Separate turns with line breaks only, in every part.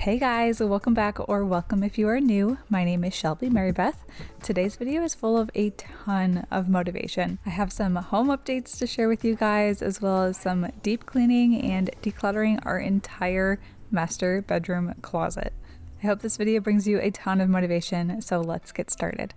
Hey guys, welcome back, or welcome if you are new. My name is Shelby Marybeth. Today's video is full of a ton of motivation. I have some home updates to share with you guys, as well as some deep cleaning and decluttering our entire master bedroom closet. I hope this video brings you a ton of motivation, so let's get started.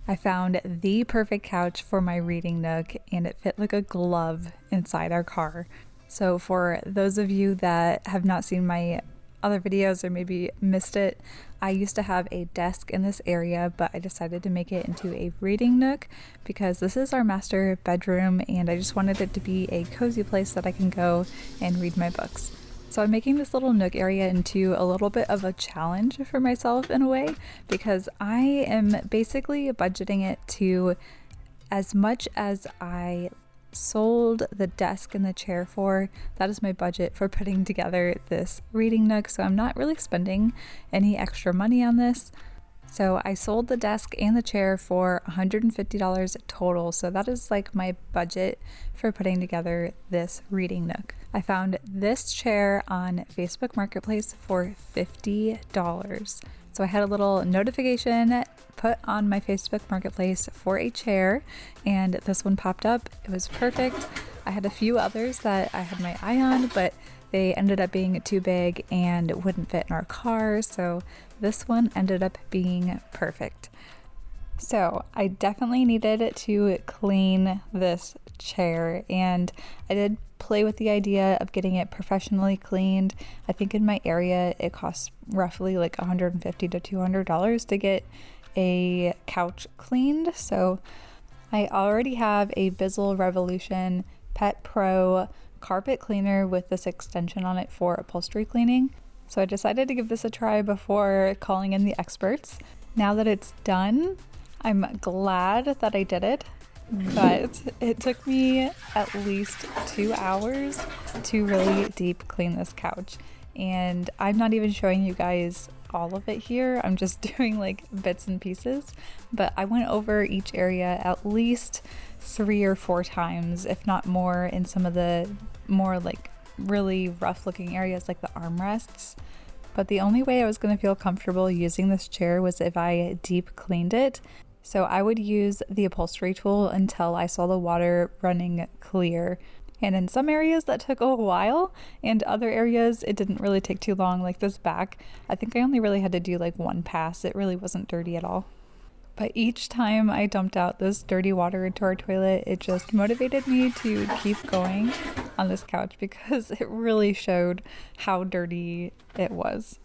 I found the perfect couch for my reading nook, and it fit like a glove inside our car. So for those of you that have not seen my other videos or maybe missed it, I used to have a desk in this area, but I decided to make it into a reading nook because this is our master bedroom and I just wanted it to be a cozy place that I can go and read my books. So I'm making this little nook area into a little bit of a challenge for myself in a way, because I am basically budgeting it to as much as I sold the desk and the chair for. That is my budget for putting together this reading nook, so I'm not really spending any extra money on this. So I sold the desk and the chair for $150 total, so that is like my budget for putting together this reading nook. I found this chair on Facebook Marketplace for $50. So I had a little notification put on my Facebook Marketplace for a chair, and this one popped up. It was perfect. I had a few others that I had my eye on, but they ended up being too big and wouldn't fit in our car, so this one ended up being perfect. So I definitely needed to clean this chair, and I did play with the idea of getting it professionally cleaned. I think in my area it costs roughly like $150 to $200 to get a couch cleaned. So I already have a Bizzle Revolution Pet Pro carpet cleaner with this extension on it for upholstery cleaning. So I decided to give this a try before calling in the experts. Now that it's done, I'm glad that I did it, but it took me at least 2 hours to really deep clean this couch. And I'm not even showing you guys all of it here. I'm just doing like bits and pieces, but I went over each area at least 3 or 4 times, if not more, in some of the more like really rough looking areas like the armrests. But the only way I was going to feel comfortable using this chair was if I deep cleaned it. So I would use the upholstery tool until I saw the water running clear. And in some areas that took a while, and other areas it didn't really take too long, like this back. I think I only really had to do like 1 pass. It really wasn't dirty at all. But each time I dumped out this dirty water into our toilet, it just motivated me to keep going on this couch because it really showed how dirty it was.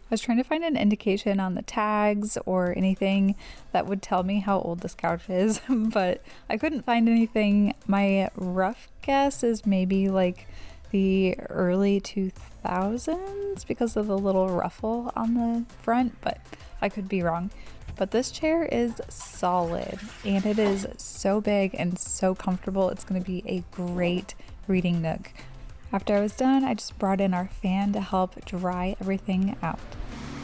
I was trying to find an indication on the tags or anything that would tell me how old this couch is, but I couldn't find anything. My rough guess is maybe like the early 2000s because of the little ruffle on the front, but I could be wrong. But this chair is solid, and it is so big and so comfortable. It's going to be a great reading nook. After I was done, I just brought in our fan to help dry everything out.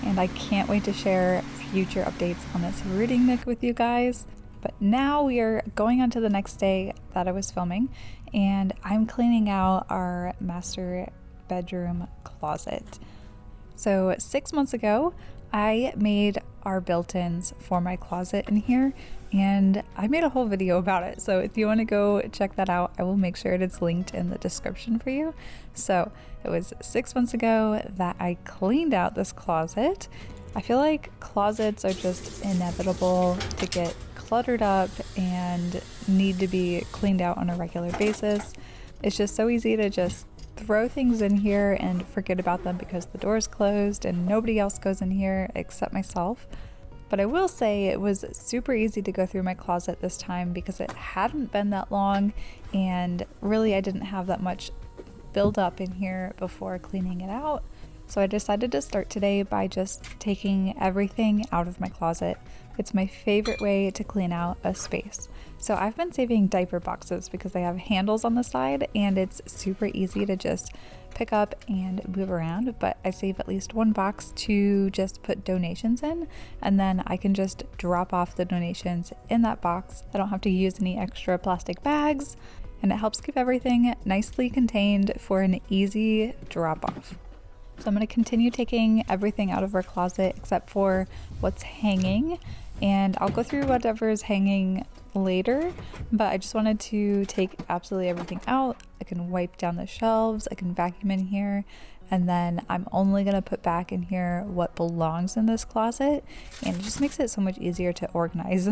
And I can't wait to share future updates on this reading nook with you guys. But now we are going on to the next day that I was filming, and I'm cleaning out our master bedroom closet. So 6 months ago, I made our built-ins for my closet in here, and I made a whole video about it. So if you want to go check that out, I will make sure it's linked in the description for you. So it was 6 months ago that I cleaned out this closet. I feel like closets are just inevitable to get cluttered up and need to be cleaned out on a regular basis. It's just so easy to just throw things in here and forget about them because the door's closed and nobody else goes in here except myself. But I will say it was super easy to go through my closet this time because it hadn't been that long, and really I didn't have that much build up in here before cleaning it out. So I decided to start today by just taking everything out of my closet. It's my favorite way to clean out a space. So I've been saving diaper boxes because they have handles on the side and it's super easy to just pick up and move around, but I save at least 1 box to just put donations in, and then I can just drop off the donations in that box. I don't have to use any extra plastic bags, and it helps keep everything nicely contained for an easy drop off. So I'm going to continue taking everything out of our closet except for what's hanging, and I'll go through whatever is hanging later, but I just wanted to take absolutely everything out. I can wipe down the shelves, I can vacuum in here, and then I'm only going to put back in here what belongs in this closet, and it just makes it so much easier to organize.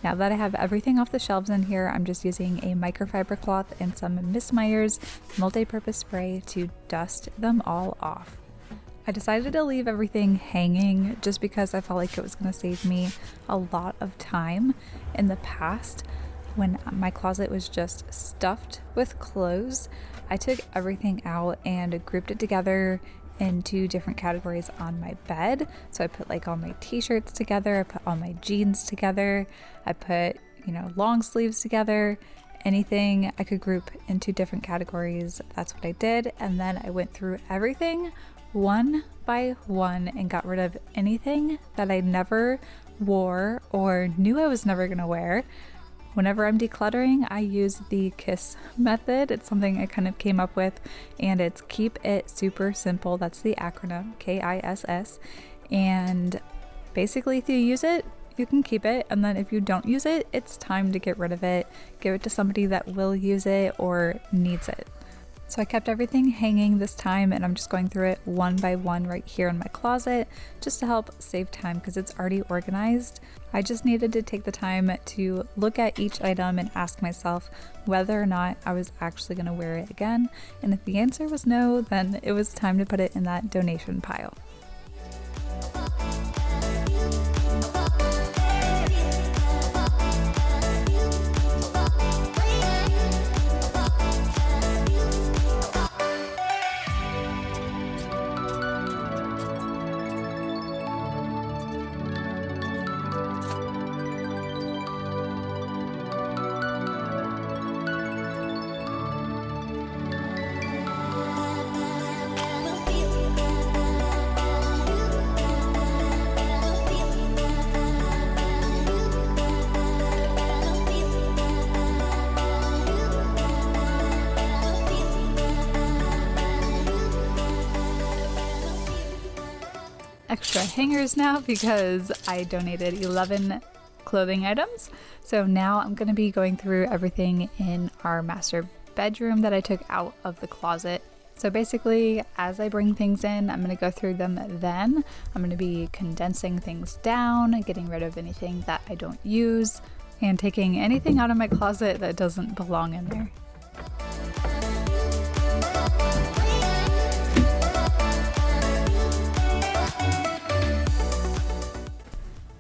Now that I have everything off the shelves in here, I'm just using a microfiber cloth and some Miss Meyer's multi-purpose spray to dust them all off. I decided to leave everything hanging just because I felt like it was going to save me a lot of time. In the past, when my closet was just stuffed with clothes, I took everything out and grouped it together into different categories on my bed. So I put like all my t-shirts together, I put all my jeans together, I put, long sleeves together, anything I could group into different categories. That's what I did. And then I went through everything one by one and got rid of anything that I never wore or knew I was never gonna wear. Whenever I'm decluttering, I use the KISS method. It's something I kind of came up with, and it's keep it super simple. That's the acronym, KISS. And basically, if you use it, you can keep it. And then if you don't use it, it's time to get rid of it. Give it to somebody that will use it or needs it. So I kept everything hanging this time, and I'm just going through it one by one right here in my closet just to help save time because it's already organized. I just needed to take the time to look at each item and ask myself whether or not I was actually going to wear it again. And if the answer was no, then it was time to put it in that donation pile. Extra hangers now because I donated 11 clothing items. So now I'm going to be going through everything in our master bedroom that I took out of the closet. So basically, as I bring things in, I'm going to go through them then. I'm going to be condensing things down, getting rid of anything that I don't use, and taking anything out of my closet that doesn't belong in there.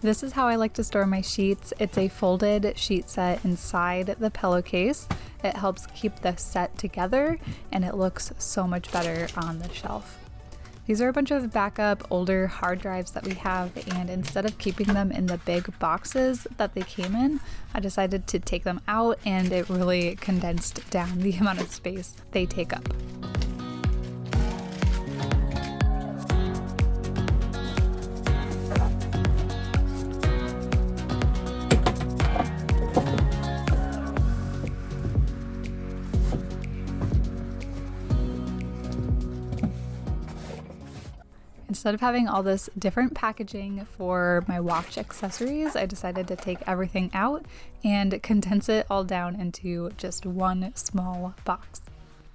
This is how I like to store my sheets. It's a folded sheet set inside the pillowcase. It helps keep the set together and it looks so much better on the shelf. These are a bunch of backup older hard drives that we have, and instead of keeping them in the big boxes that they came in, I decided to take them out, and it really condensed down the amount of space they take up. Instead of having all this different packaging for my watch accessories, I decided to take everything out and condense it all down into just one small box.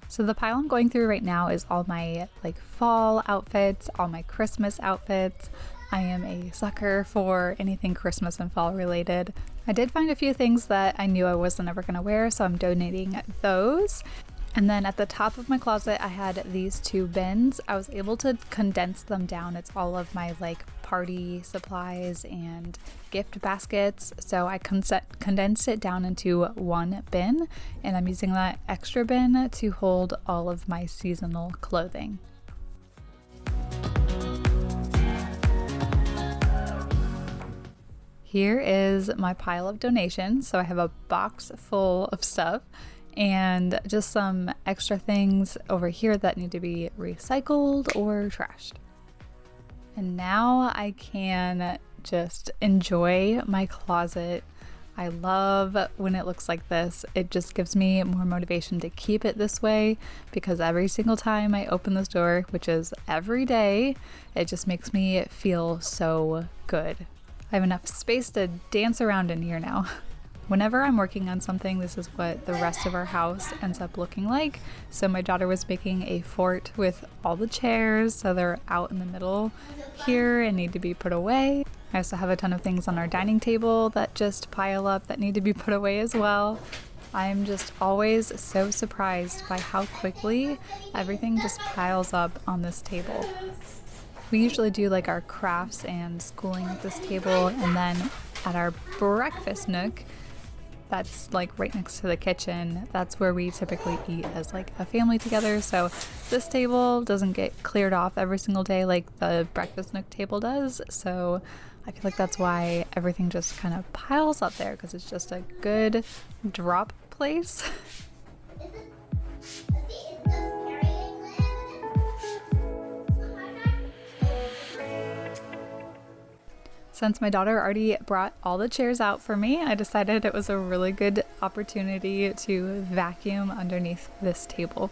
So the pile I'm going through right now is all my fall outfits, all my Christmas outfits. I am a sucker for anything Christmas and fall related. I did find a few things that I knew I wasn't ever going to wear, so I'm donating those. And then at the top of my closet, I had these two bins. I was able to condense them down. It's all of my like party supplies and gift baskets. So I condensed it down into one bin, and I'm using that extra bin to hold all of my seasonal clothing. Here is my pile of donations. So I have a box full of stuff and just some extra things over here that need to be recycled or trashed. And now I can just enjoy my closet. I love when it looks like this. It just gives me more motivation to keep it this way, because every single time I open this door, which is every day, it just makes me feel so good. I have enough space to dance around in here now. Whenever I'm working on something, this is what the rest of our house ends up looking like. So my daughter was making a fort with all the chairs, so they're out in the middle here and need to be put away. I also have a ton of things on our dining table that just pile up that need to be put away as well. I'm just always so surprised by how quickly everything just piles up on this table. We usually do like our crafts and schooling at this table, and then at our breakfast nook, that's like right next to the kitchen, that's where we typically eat as like a family together. So this table doesn't get cleared off every single day like the breakfast nook table does. So I feel like that's why everything just kind of piles up there, because it's just a good drop place. Since my daughter already brought all the chairs out for me, I decided it was a really good opportunity to vacuum underneath this table.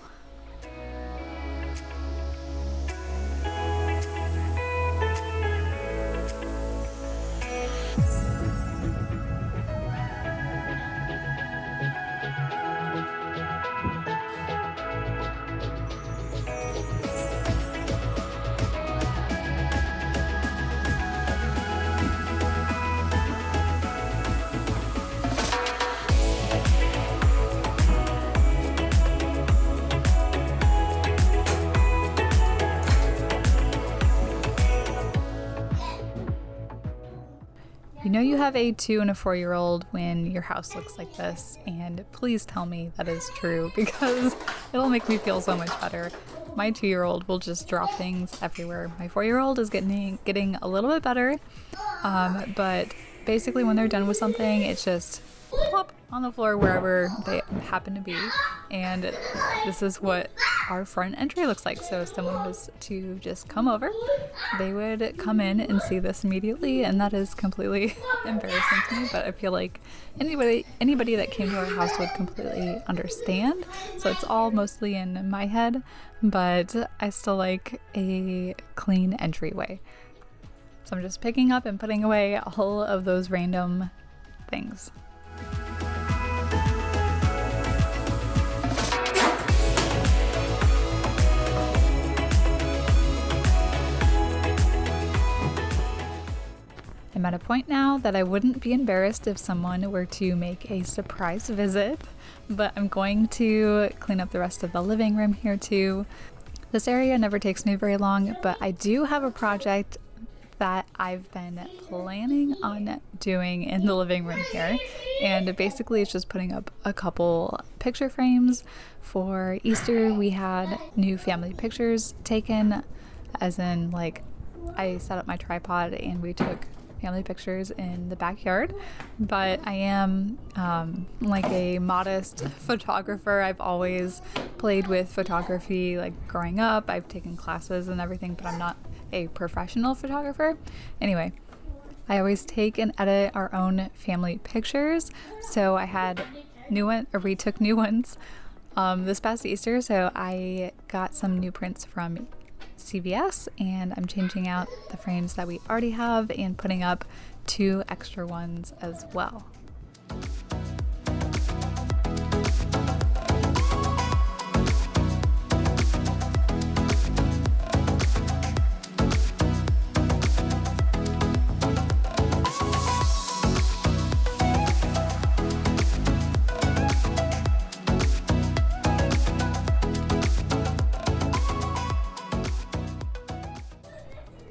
You know you have a 2 and a 4-year-old when your house looks like this, and please tell me that is true, because it'll make me feel so much better. My 2-year-old will just drop things everywhere. My 4-year-old is getting a little bit better, but basically when they're done with something, it's just plop on the floor wherever they happen to be. And this is what our front entry looks like. So if someone was to just come over, they would come in and see this immediately, and that is completely embarrassing to me, but I feel like anybody that came to our house would completely understand. So it's all mostly in my head, but I still like a clean entryway. So I'm just picking up and putting away all of those random things. I'm at a point now that I wouldn't be embarrassed if someone were to make a surprise visit, but I'm going to clean up the rest of the living room here too. This area never takes me very long, but I do have a project that I've been planning on doing in the living room here, and basically it's just putting up a couple picture frames. For Easter we had new family pictures taken, as in like I set up my tripod and we took family pictures in the backyard. But I am like a modest photographer. I've always played with photography like growing up. I've taken classes and everything, but I'm not a professional photographer. Anyway, I always take and edit our own family pictures. So I had we took new ones this past Easter, so I got some new prints from CVS, and I'm changing out the frames that we already have and putting up 2 extra ones as well.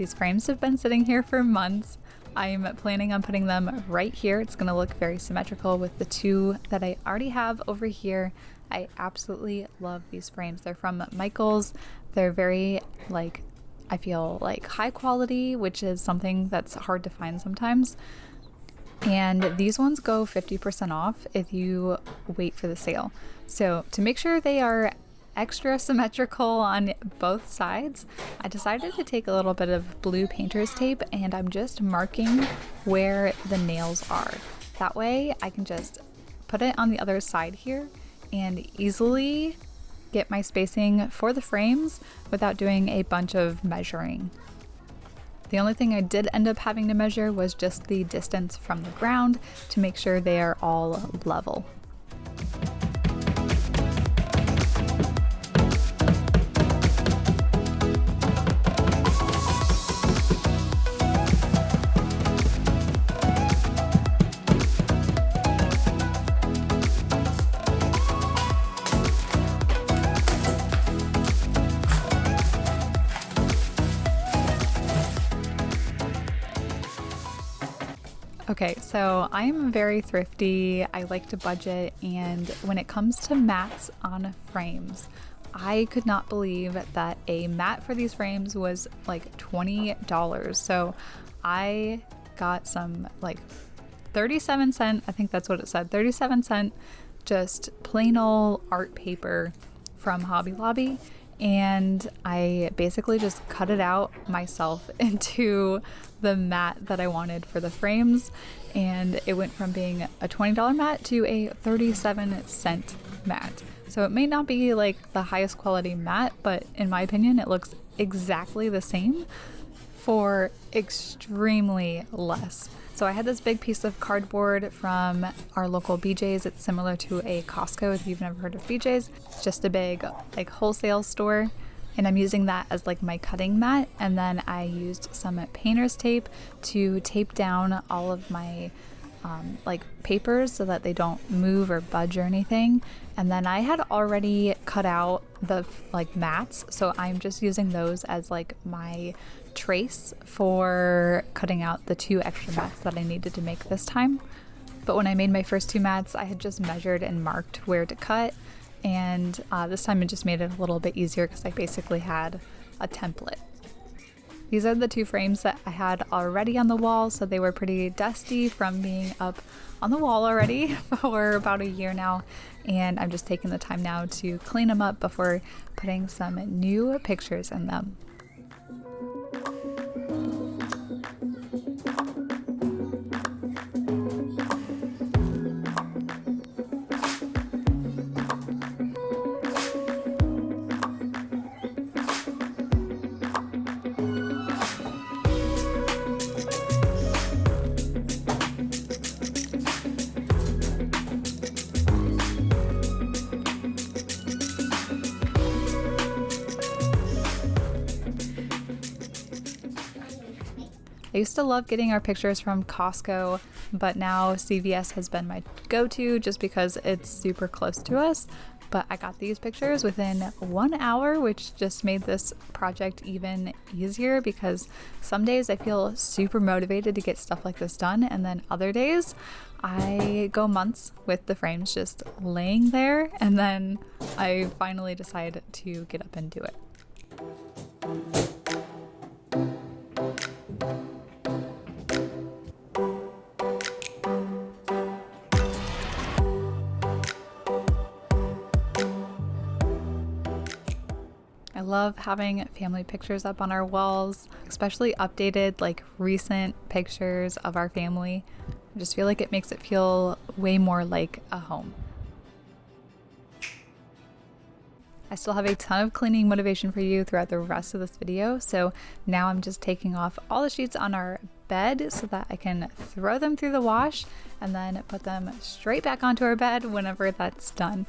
These frames have been sitting here for months. I'm planning on putting them right here. It's gonna look very symmetrical with the two that I already have over here. I absolutely love these frames. They're from Michaels. They're very, like, I feel like high quality, which is something that's hard to find sometimes. And these ones go 50% off if you wait for the sale. So to make sure they are extra symmetrical on both sides, I decided to take a little bit of blue painter's tape and I'm just marking where the nails are. That way I can just put it on the other side here and easily get my spacing for the frames without doing a bunch of measuring. The only thing I did end up having to measure was just the distance from the ground to make sure they are all level. Okay, so I'm very thrifty. I like to budget, and when it comes to mats on frames, I could not believe that a mat for these frames was like $20. So I got some like 37-cent, I think that's what it said, 37-cent just plain old art paper from Hobby Lobby. And I basically just cut it out myself into the mat that I wanted for the frames, and it went from being a $20 mat to a 37-cent mat. So it may not be like the highest quality mat, but in my opinion it looks exactly the same for extremely less. So I had this big piece of cardboard from our local BJ's. It's similar to a Costco if you've never heard of BJ's. It's just a big like wholesale store. And I'm using that as like my cutting mat. And then I used some painter's tape to tape down all of my like papers so that they don't move or budge or anything. And then I had already cut out the like mats, so I'm just using those as like my trace for cutting out the 2 extra mats that I needed to make this time. But when I made my first 2 mats, I had just measured and marked where to cut, and this time it just made it a little bit easier because I basically had a template. These are the 2 frames that I had already on the wall, so they were pretty dusty from being up on the wall already for about a year now, and I'm just taking the time now to clean them up before putting some new pictures in them. I used to love getting our pictures from Costco, but now CVS has been my go-to just because it's super close to us. But I got these pictures within 1 hour, which just made this project even easier because some days I feel super motivated to get stuff like this done, and then other days I go months with the frames just laying there, and then I finally decide to get up and do it. I love having family pictures up on our walls, especially updated, like recent pictures of our family. I just feel like it makes it feel way more like a home. I still have a ton of cleaning motivation for you throughout the rest of this video, so now I'm just taking off all the sheets on our bed so that I can throw them through the wash and then put them straight back onto our bed whenever that's done.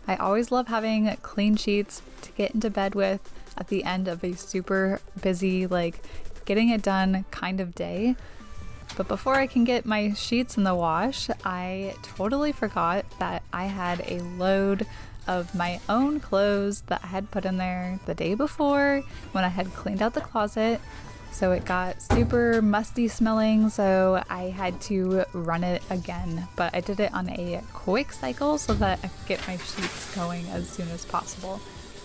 I always love having clean sheets to get into bed with at the end of a super busy, like getting it done kind of day. But before I can get my sheets in the wash, I totally forgot that I had a load of my own clothes that I had put in there the day before when I had cleaned out the closet. So it got super musty smelling, so I had to run it again. But I did it on a quick cycle so that I could get my sheets going as soon as possible.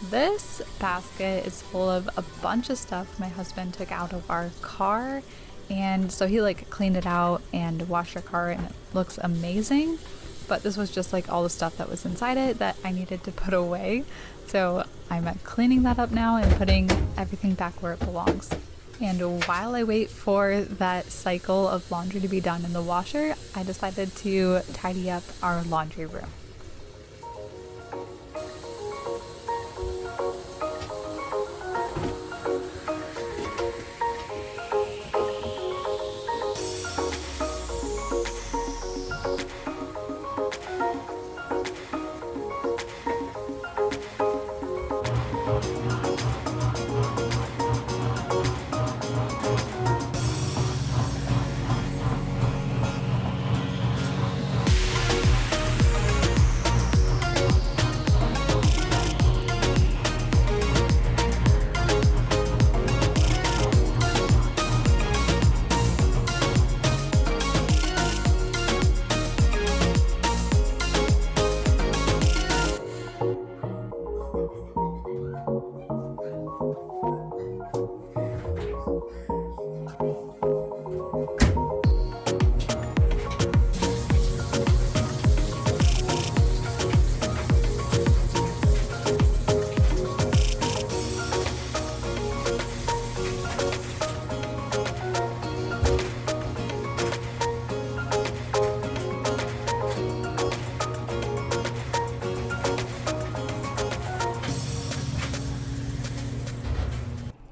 This basket is full of a bunch of stuff my husband took out of our car, and so he like cleaned it out and washed our car, and it looks amazing. But this was just like all the stuff that was inside it that I needed to put away. So I'm cleaning that up now and putting everything back where it belongs. And while I wait for that cycle of laundry to be done in the washer, I decided to tidy up our laundry room.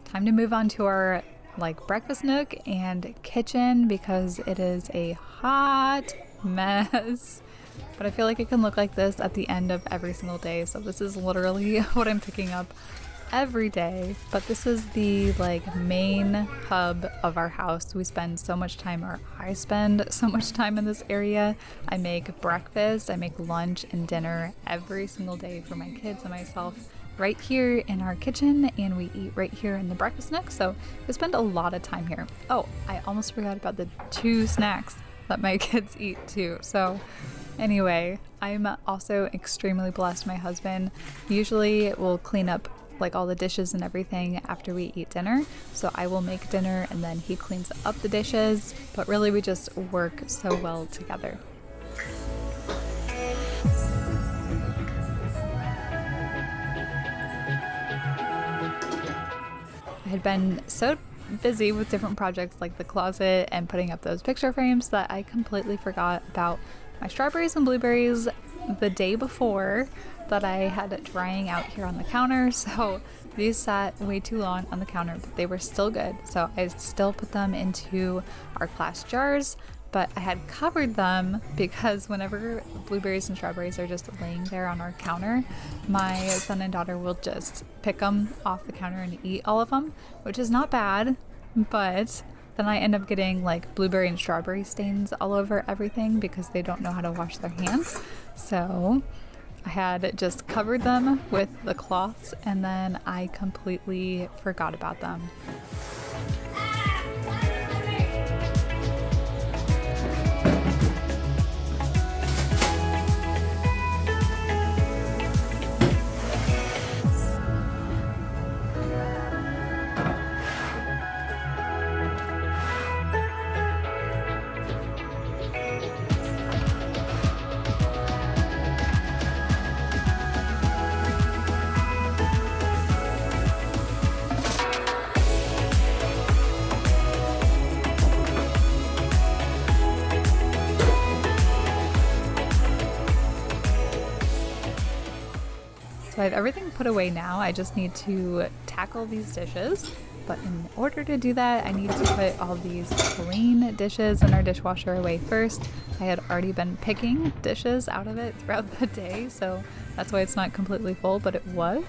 Time to move on to our breakfast nook and kitchen because it is a hot mess. But I feel like it can look like this at the end of every single day. So this is literally what I'm picking up every day. But this is the main hub of our house. We spend so much time, or I spend so much time in this area. I make breakfast, I make lunch and dinner every single day for my kids and myself right here in our kitchen, and we eat right here in the breakfast nook. So we spend a lot of time here. Oh, I almost forgot about the 2 snacks that my kids eat too. So anyway, I'm also extremely blessed. My husband usually will clean up all the dishes and everything after we eat dinner. So I will make dinner and then he cleans up the dishes, but really we just work so well together. I had been so busy with different projects like the closet and putting up those picture frames that I completely forgot about my strawberries and blueberries the day before that I had drying out here on the counter. So these sat way too long on the counter, but they were still good. So I still put them into our glass jars, but I had covered them because whenever blueberries and strawberries are just laying there on our counter, my son and daughter will just pick them off the counter and eat all of them, which is not bad, but then I end up getting blueberry and strawberry stains all over everything because they don't know how to wash their hands. So I had just covered them with the cloths and then I completely forgot about them. So I have everything put away now. I just need to tackle these dishes. But in order to do that, I need to put all these clean dishes in our dishwasher away first. I had already been picking dishes out of it throughout the day, so that's why it's not completely full, but it was.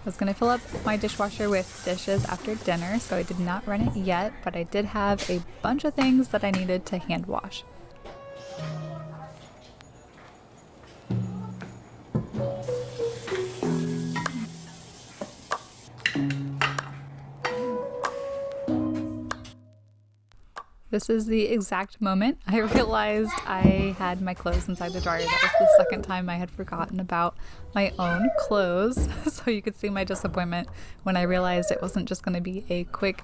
was gonna fill up my dishwasher with dishes after dinner, so I did not run it yet, but I did have a bunch of things that I needed to hand wash. This is the exact moment I realized I had my clothes inside the dryer. That was the second time I had forgotten about my own clothes. So you could see my disappointment when I realized it wasn't just going to be a quick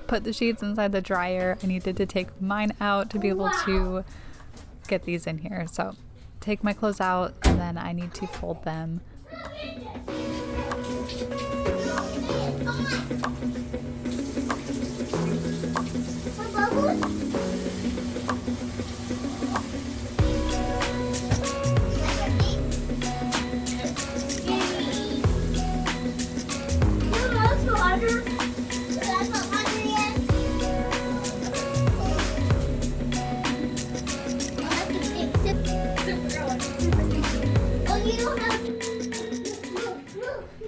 put the sheets inside the dryer. I needed to take mine out to be able to get these in here. So take my clothes out and then I need to fold them.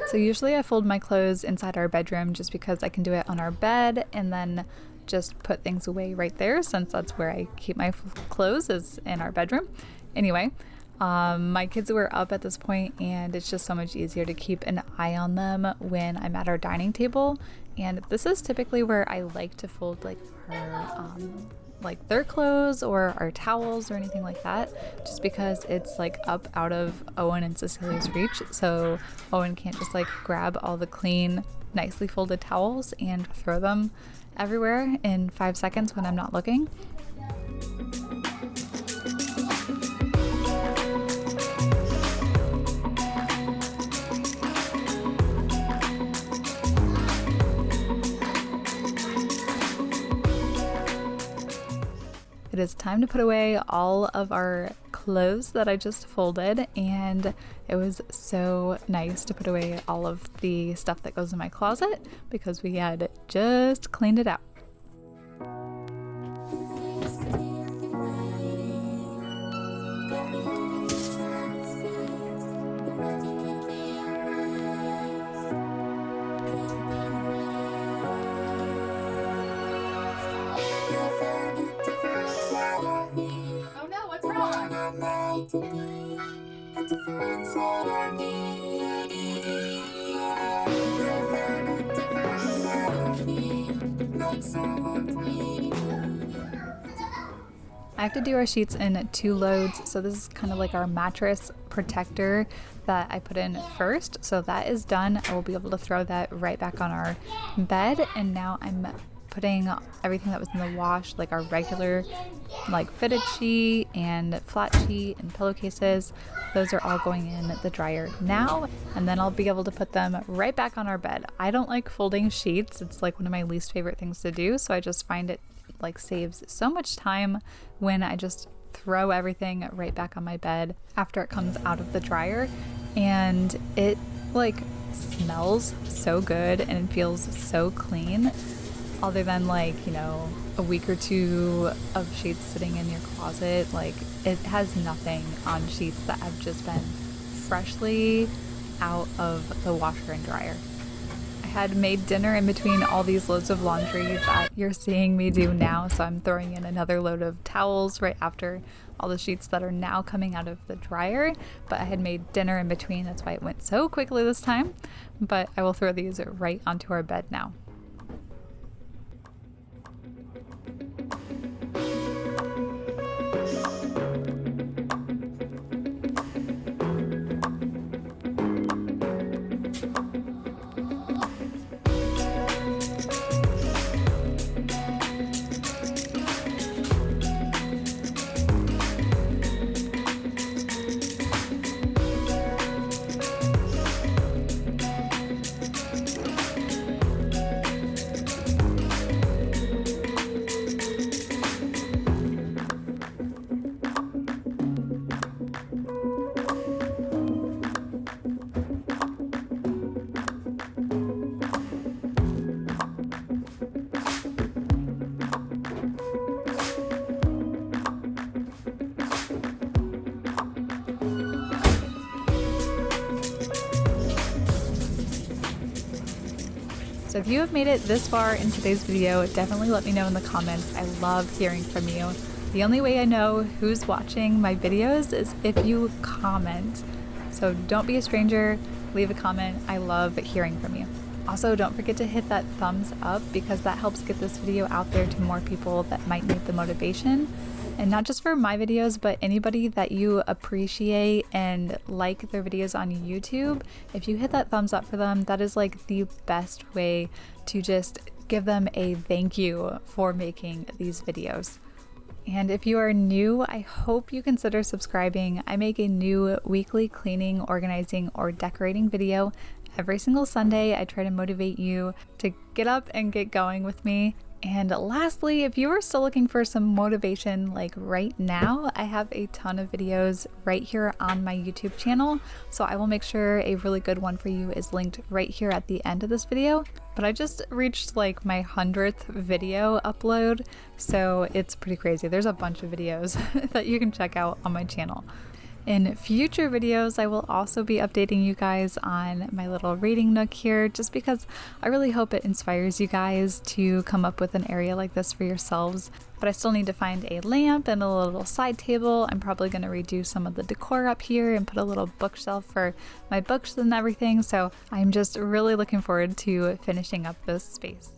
So usually I fold my clothes inside our bedroom just because I can do it on our bed and then just put things away right there, since that's where I keep my clothes, is in our bedroom. Anyway, my kids were up at this point and it's just so much easier to keep an eye on them when I'm at our dining table. And this is typically where I like to fold like our like their clothes or our towels or anything like that, just because it's like up out of Owen and Cecilia's reach, so Owen can't just like grab all the clean, nicely folded towels and throw them everywhere in 5 seconds when I'm not looking. It is time to put away all of our clothes that I just folded, and it was so nice to put away all of the stuff that goes in my closet because we had just cleaned it out. I have to do our sheets in 2 loads, so this is kind of like our mattress protector that I put in first. So that is done. I will be able to throw that right back on our bed, and now I'm putting everything that was in the wash, like our regular like fitted sheet and flat sheet and pillowcases, those are all going in the dryer now, and then I'll be able to put them right back on our bed. I don't like folding sheets. It's like one of my least favorite things to do, so I just find it like saves so much time when I just throw everything right back on my bed after it comes out of the dryer, and it like smells so good and it feels so clean. Other than like, you know, a week or 2 of sheets sitting in your closet, like it has nothing on sheets that have just been freshly out of the washer and dryer. I had made dinner in between all these loads of laundry that you're seeing me do now, so I'm throwing in another load of towels right after all the sheets that are now coming out of the dryer, but I had made dinner in between, that's why it went so quickly this time. But I will throw these right onto our bed now. So if you have made it this far in today's video, definitely let me know in the comments. I love hearing from you. The only way I know who's watching my videos is if you comment. So don't be a stranger, leave a comment. I love hearing from you. Also, don't forget to hit that thumbs up because that helps get this video out there to more people that might need the motivation. And not just for my videos, but anybody that you appreciate and like their videos on YouTube. If you hit that thumbs up for them, that is like the best way to just give them a thank you for making these videos. And if you are new, I hope you consider subscribing. I make a new weekly cleaning, organizing, or decorating video every single Sunday. I try to motivate you to get up and get going with me. And lastly, if you are still looking for some motivation like right now, I have a ton of videos right here on my YouTube channel. So I will make sure a really good one for you is linked right here at the end of this video. But I just reached like my 100th video upload, so it's pretty crazy. There's a bunch of videos that you can check out on my channel. In future videos, I will also be updating you guys on my little reading nook here, just because I really hope it inspires you guys to come up with an area like this for yourselves. But I still need to find a lamp and a little side table. I'm probably going to redo some of the decor up here and put a little bookshelf for my books and everything. So I'm just really looking forward to finishing up this space.